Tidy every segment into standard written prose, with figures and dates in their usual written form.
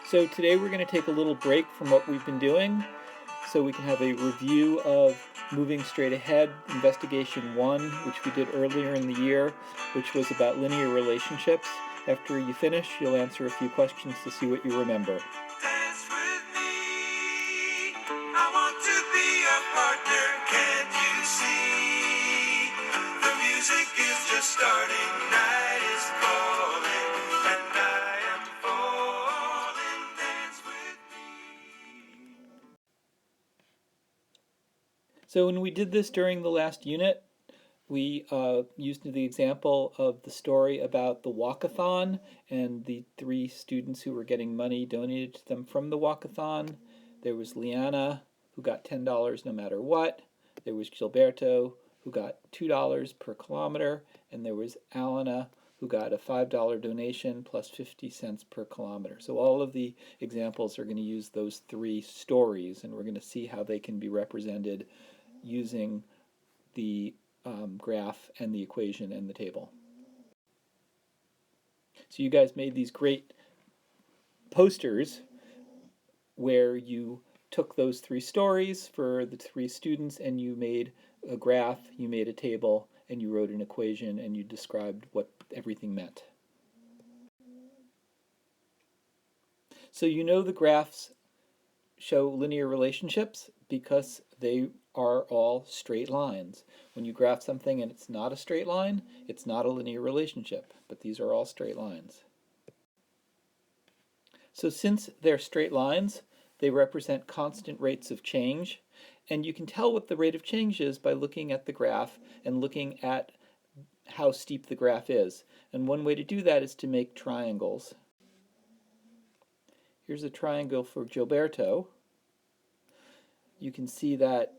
So today we're going to take a little break from what we've been doing so we can have a review of Moving Straight Ahead, Investigation 1, which we did earlier in the year, which was about linear relationships. After you finish, you'll answer a few questions to see what you remember. Dance with me. I want to be a partner. Can't you see? The music is just starting. Night is calling, and I am falling. Dance with me. So when we did this during the last unit, we used the example of the story about the walkathon and the 3 students who were getting money donated to them from the walkathon. There was Liana, who got $10 no matter what. There was Gilberto, who got $2 per kilometer. And there was Alana, who got a $5 donation plus 50 cents per kilometer. So all of the examples are going to use those 3 stories, and we're going to see how they can be represented using the graph and the equation and the table. So you guys made these great posters where you took those 3 stories for the 3 students and you made a graph, you made a table, and you wrote an equation and you described what everything meant. So you know the graphs show linear relationships because they are all straight lines. When you graph something and it's not a straight line, it's not a linear relationship, but these are all straight lines. So since they're straight lines, they represent constant rates of change, and you can tell what the rate of change is by looking at the graph and looking at how steep the graph is. And one way to do that is to make triangles. Here's a triangle for Gilberto. You can see that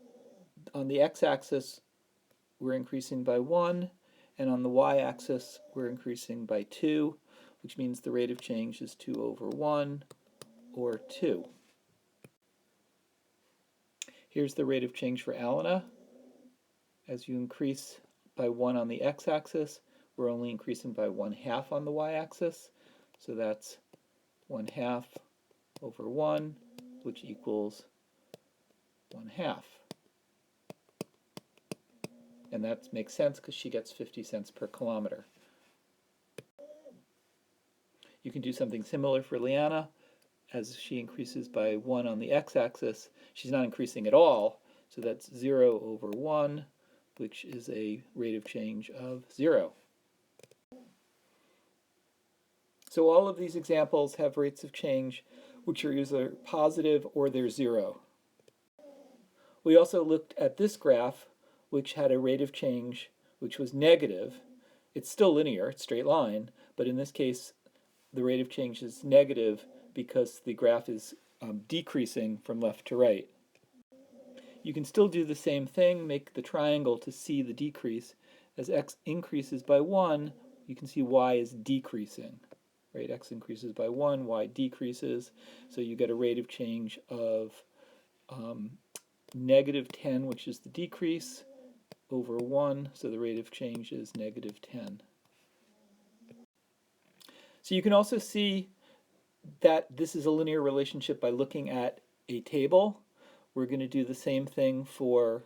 on the x-axis we're increasing by 1, and on the y-axis we're increasing by 2, which means the rate of change is 2 over 1, or 2. Here's the rate of change for Alana. As you increase by 1 on the x-axis, we're only increasing by 1/2 on the y-axis, so that's 1/2 over 1, which equals 1/2. And that makes sense because she gets 50 cents per kilometer. You can do something similar for Liana. As she increases by 1 on the x-axis, she's not increasing at all, so that's 0 over 1, which is a rate of change of 0. So all of these examples have rates of change which are either positive or they're 0. We also looked at this graph, which had a rate of change which was negative. It's still linear, it's straight line, but in this case the rate of change is negative because the graph is decreasing from left to right. You can still do the same thing, make the triangle to see the decrease. As x increases by 1, you can see y is decreasing. Right? X increases by 1, y decreases, so you get a rate of change of negative 10, which is the decrease, over 1, so the rate of change is negative 10. So you can also see that this is a linear relationship by looking at a table. We're going to do the same thing for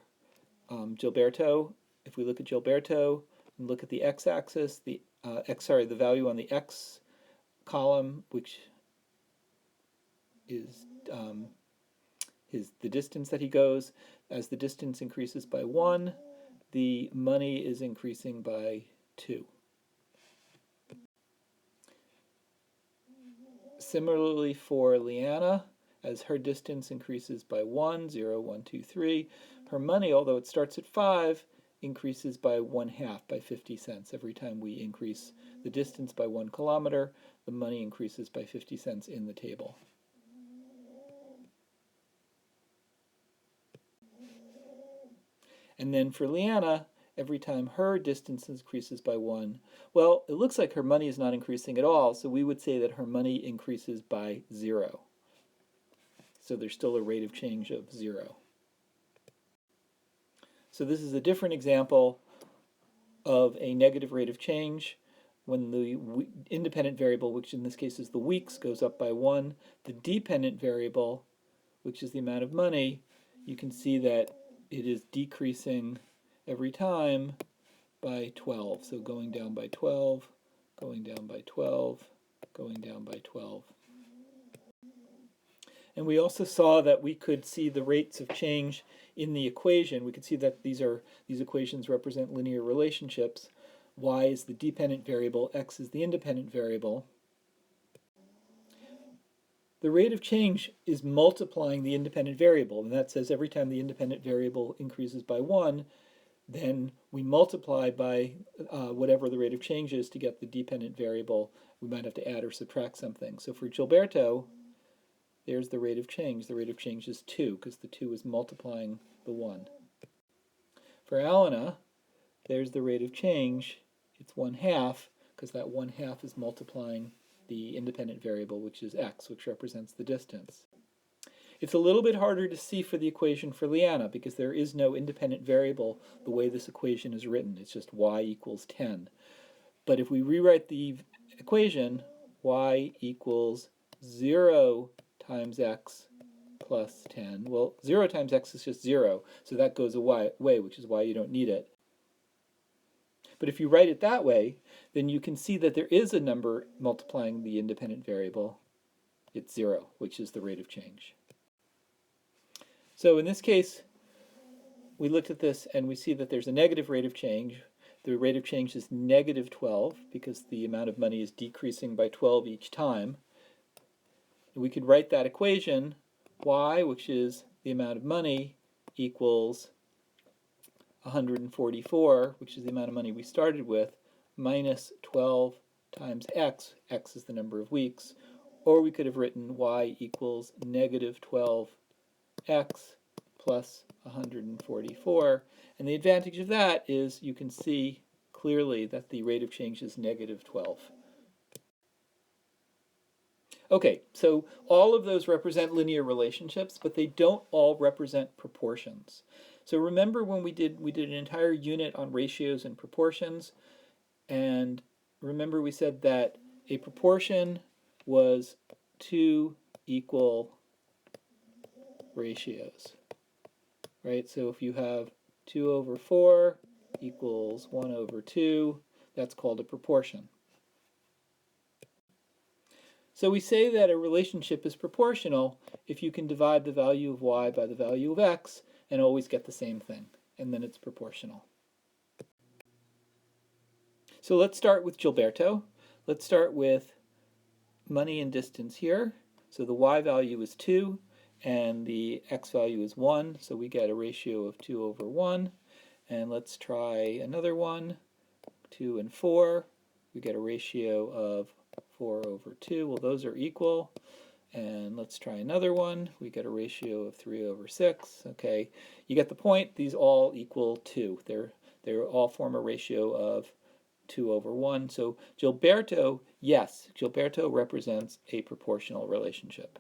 Gilberto. If we look at Gilberto and look at the x-axis, the value on the x column, which is the distance that he goes. As the distance increases by 1, the money is increasing by 2. Similarly for Liana, as her distance increases by 1, 0, 1, 2, 3, her money, although it starts at 5, increases by 1/2, by 50 cents. Every time we increase the distance by 1 kilometer, the money increases by 50 cents in the table. And then for Liana, every time her distance increases by 1, well, it looks like her money is not increasing at all, so we would say that her money increases by 0. So there's still a rate of change of 0. So this is a different example of a negative rate of change. when the independent variable, which in this case is the weeks, goes up by 1, the dependent variable, which is the amount of money, you can see that it is decreasing every time by 12. So going down by 12, going down by 12, going down by 12. And we also saw that we could see the rates of change in the equation. We could see that these equations represent linear relationships. Y is the dependent variable, x is the independent variable. The rate of change is multiplying the independent variable, and that says every time the independent variable increases by 1, then we multiply by whatever the rate of change is to get the dependent variable. We might have to add or subtract something. So for Gilberto, there's the rate of change. The rate of change is 2, because the 2 is multiplying the 1. For Alana, there's the rate of change. It's 1/2, because that 1/2 is multiplying the independent variable, which is x, which represents the distance. It's a little bit harder to see for the equation for Leanna, because there is no independent variable the way this equation is written. It's just y equals 10. But if we rewrite the equation, y equals 0 times x plus 10. Well, 0 times x is just 0, so that goes away, which is why you don't need it. But if you write it that way, then you can see that there is a number multiplying the independent variable. It's 0, which is the rate of change. So in this case, we looked at this and we see that there's a negative rate of change. The rate of change is negative 12 because the amount of money is decreasing by 12 each time. We could write that equation, y, which is the amount of money, equals 144, which is the amount of money we started with, minus 12 times x, x is the number of weeks, or we could have written y equals negative 12x plus 144. And the advantage of that is you can see clearly that the rate of change is negative 12. Okay, so all of those represent linear relationships, but they don't all represent proportions. So remember when we did an entire unit on ratios and proportions, and remember we said that a proportion was 2 equal ratios, right? So if you have 2 over 4 equals 1 over 2, that's called a proportion. So we say that a relationship is proportional if you can divide the value of y by the value of x and always get the same thing, and then it's proportional. So let's start with Gilberto. Let's start with money and distance here. So the y value is 2 and the x value is 1, so we get a ratio of 2 over 1. And let's try another one, 2 and 4. We get a ratio of 4 over 2. Well, those are equal. And let's try another one. We get a ratio of 3 over 6. Okay, you get the point. These all equal 2. They all form a ratio of 2 over 1. So Gilberto, yes, Gilberto represents a proportional relationship.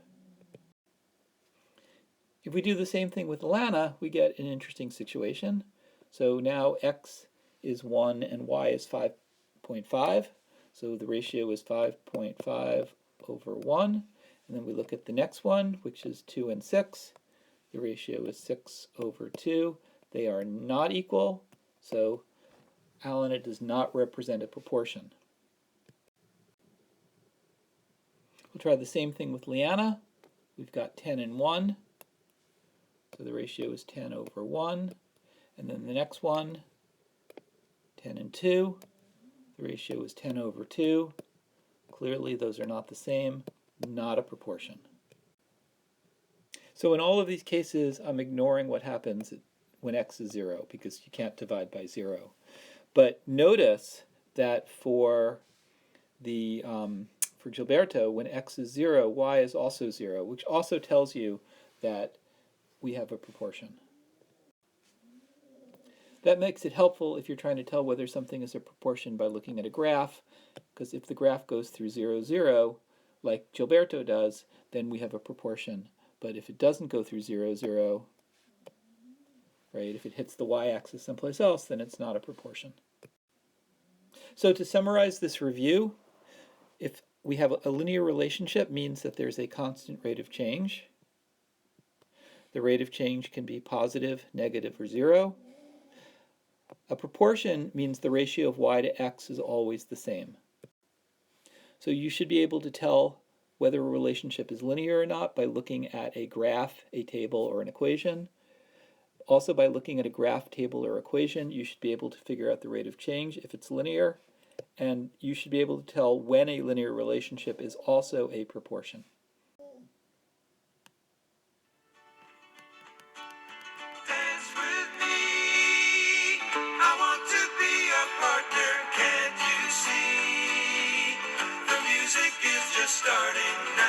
If we do the same thing with Alana, we get an interesting situation. So now x is 1 and y is 5.5. So the ratio is 5.5 over 1. And then we look at the next one, which is 2 and 6. The ratio is 6 over 2. They are not equal, so Alana does not represent a proportion. We'll try the same thing with Leanna. We've got 10 and 1. So the ratio is 10 over 1. And then the next one, 10 and 2. The ratio is 10 over 2. Clearly those are not the same, not a proportion. So in all of these cases, I'm ignoring what happens when x is 0 because you can't divide by 0. But notice that for Gilberto, when x is 0, y is also 0, which also tells you that we have a proportion. That makes it helpful if you're trying to tell whether something is a proportion by looking at a graph, because if the graph goes through 0, 0, like Gilberto does, then we have a proportion. But if it doesn't go through 0, 0, right, if it hits the y-axis someplace else, then it's not a proportion. So to summarize this review, if we have a linear relationship means that there's a constant rate of change. The rate of change can be positive, negative, or zero. A proportion means the ratio of y to x is always the same. So you should be able to tell whether a relationship is linear or not by looking at a graph, a table, or an equation. Also, by looking at a graph, table, or equation, you should be able to figure out the rate of change if it's linear, and you should be able to tell when a linear relationship is also a proportion. Dance with me. I want to be a partner. Can't you see? The music is just starting now.